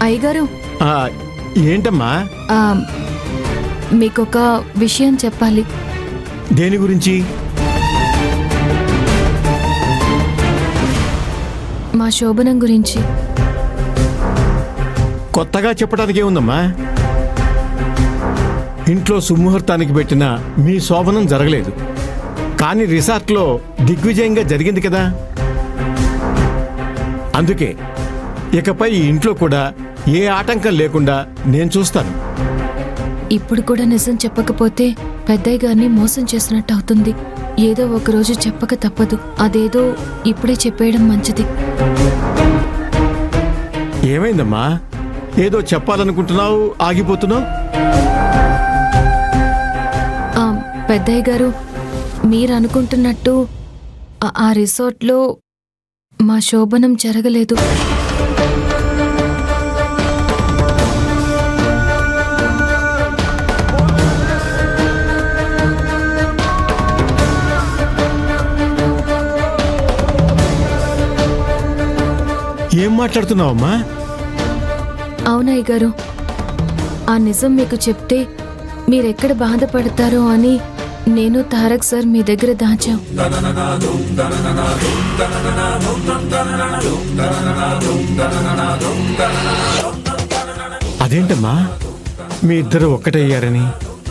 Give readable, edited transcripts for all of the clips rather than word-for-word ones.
అయ్యగారు, ఏంటమ్మా? మీకొక విషయం చెప్పాలి. దేని గురించి? మా శోభనం గురించి. కొత్తగా చెప్పడానికి ఏముందమ్మా? ఇంట్లో సుముహూర్తానికి పెట్టిన మీ శోభనం జరగలేదు, కానీ రిసార్ట్లో దిగ్విజయంగా జరిగింది కదా. అందుకే ఇకపై ఈ ఇంట్లో కూడా ఏ ఆటంకం లేకుండా నేను చూస్తాను. ఇప్పుడు కూడా నిజం చెప్పకపోతే పెద్దయ్య గారిని మోసం చేసినట్టు అవుతుంది. ఏదో ఒకరోజు చెప్పక తప్పదు. అదేదో ఇప్పుడే చెప్పేయడం మంచిది. ఏమైందమ్మా? ఏదో చెప్పాలనుకుంటున్నావు, ఆగిపోతున్నావు? పెద్దయ్య గారు, మీరు అనుకుంటున్నట్టు ఆ రిసార్ట్లో మా శోభనం జరగలేదు. ఏం మాట్లాడుతున్నావమ్మా? అవునయ్య గారు, ఆ నిజం మీకు చెప్తే మీరెక్కడ బాధపడతారో అని నేను తారక్ సార్ మీ దగ్గర దాచాం. అదేంటమ్మా? మీ ఇద్దరు ఒక్కటయ్యారని,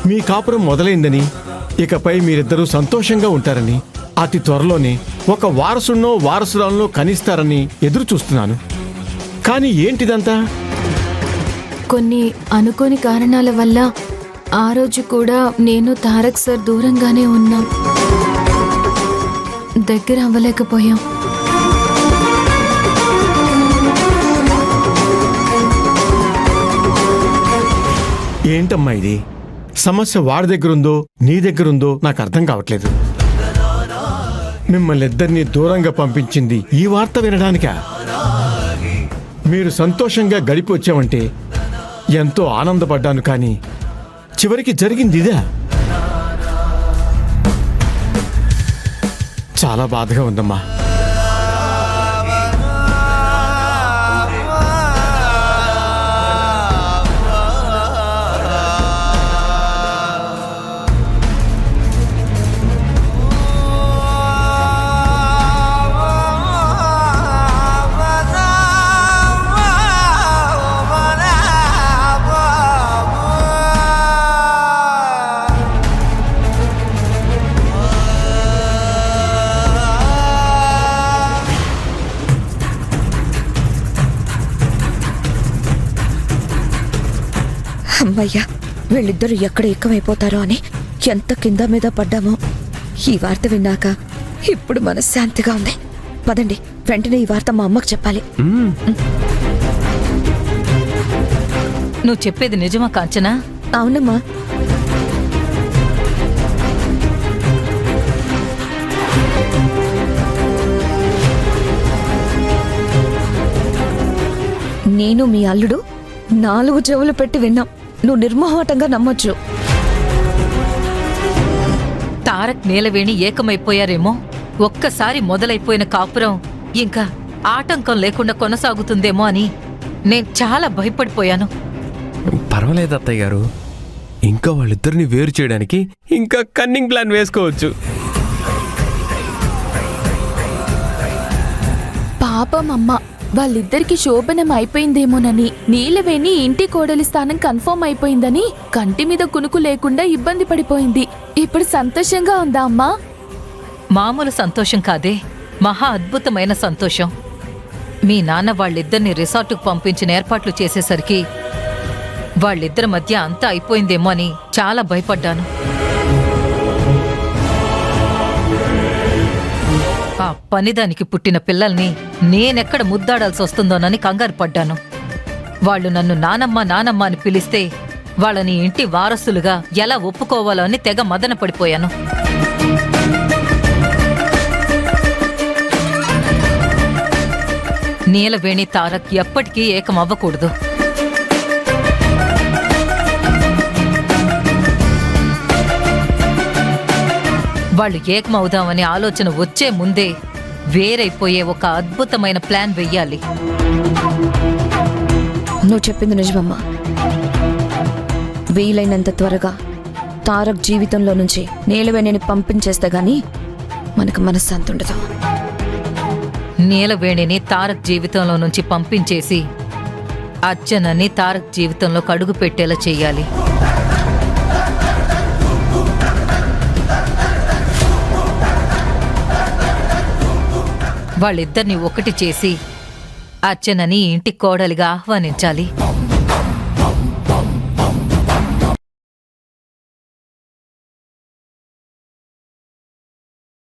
మీ కాపురం మొదలైందని, ఇకపై మీరిద్దరూ సంతోషంగా ఉంటారని, అతి త్వరలోనే ఒక వారసున్నో వారసురాలను కనిస్తారని ఎదురు చూస్తున్నాను. కానీ ఏంటిదంతా? కొన్ని అనుకోని కారణాల వల్ల ఆ రోజు కూడా నేను తారక్ సార్ దూరంగానే ఉన్నాం. దగ్గర అవ్వలేకపోయాం. ఏంటమ్మా ఇది? సమస్య వాడి దగ్గరుందో నీ దగ్గరుందో నాకు అర్థం కావట్లేదు. మిమ్మల్ని ఇద్దరినీ దూరంగా పంపించింది ఈ వార్త వినడానికా? మీరు సంతోషంగా గడిపి వచ్చామంటే ఎంతో ఆనందపడ్డాను, కానీ చివరికి జరిగింది ఇదా? చాలా బాధగా ఉందమ్మా. అమ్మయ్యా, వీళ్ళిద్దరూ ఎక్కడ ఎక్కువైపోతారో అని ఎంత కింద మీద పడ్డామో. ఈ వార్త విన్నాక ఇప్పుడు మనశ్శాంతిగా ఉంది. పదండి, వెంటనే ఈ వార్త మా అమ్మకు చెప్పాలి. నువ్వు చెప్పేది నిజమా కాంచనా? అవునమ్మా. నేను మీ అల్లుడు 4 చెవులు పెట్టి విన్నాం. నువ్వు నిర్మోహటంగా నమ్మొచ్చు. తారక్ నీలవేణి ఏకమైపోయారేమో. ఒక్కసారి మొదలైపోయిన కాపురం ఇంకా ఆటంకం లేకుండా కొనసాగుతుందేమో అని నేను చాలా భయపడిపోయాను. పర్వాలేదు అత్తయ్య గారు, ఇంకా వాళ్ళిద్దరిని వేరు చేయడానికి ఇంకా కన్నింగ్ ప్లాన్ వేసుకోవచ్చు. పాపం అమ్మ, వాళ్ళిద్దరికి శోభనం అయిపోయిందేమోనని, నీలవేణి ఇంటి కోడలి స్థానం కన్ఫర్మ్ అయిపోయిందని కంటి మీద కునుకు లేకుండా ఇబ్బంది పడిపోయింది. ఇప్పుడు సంతోషంగా ఉందా అమ్మా? మామూలు సంతోషం కాదే, మహా అద్భుతమైన సంతోషం. మీ నాన్న వాళ్ళిద్దరిని రిసార్టుకు పంపించిన ఏర్పాట్లు చేసేసరికి వాళ్ళిద్దరి మధ్య అంతా అయిపోయిందేమో అని చాలా భయపడ్డాను. ఆ పనిదానికి పుట్టిన పిల్లల్ని నేనెక్కడ ముద్దాడాల్సి వస్తుందోనని కంగారు పడ్డాను. వాళ్ళు నన్ను నానమ్మ నానమ్మ అని పిలిస్తే వాళ్ళని ఇంటి వారసులుగా ఎలా ఒప్పుకోవాలో అని తెగ మదన పడిపోయాను. నీలవేణి తారక్ ఎప్పటికీ ఏకమవ్వకూడదు. వాళ్ళు ఏకమవుదామని ఆలోచన వచ్చే ముందే వేరైపోయే ఒక అద్భుతమైన ప్లాన్ వెయ్యాలి. నువ్వు చెప్పింది నిజమమ్మా. వీలైనంత త్వరగా తారక్ జీవితంలో నుంచి నీలవేణిని పంపించేస్తే గాని మనకు మనశ్శాంతి ఉండదు. నీలవేణిని తారక్ జీవితంలో నుంచి పంపించేసి అర్చనని తారక్ జీవితంలో కడుగు పెట్టేలా చెయ్యాలి. వాళ్ళిద్దరిని ఒకటి చేసి అర్చనని ఇంటి కోడలిగా ఆహ్వానించాలి.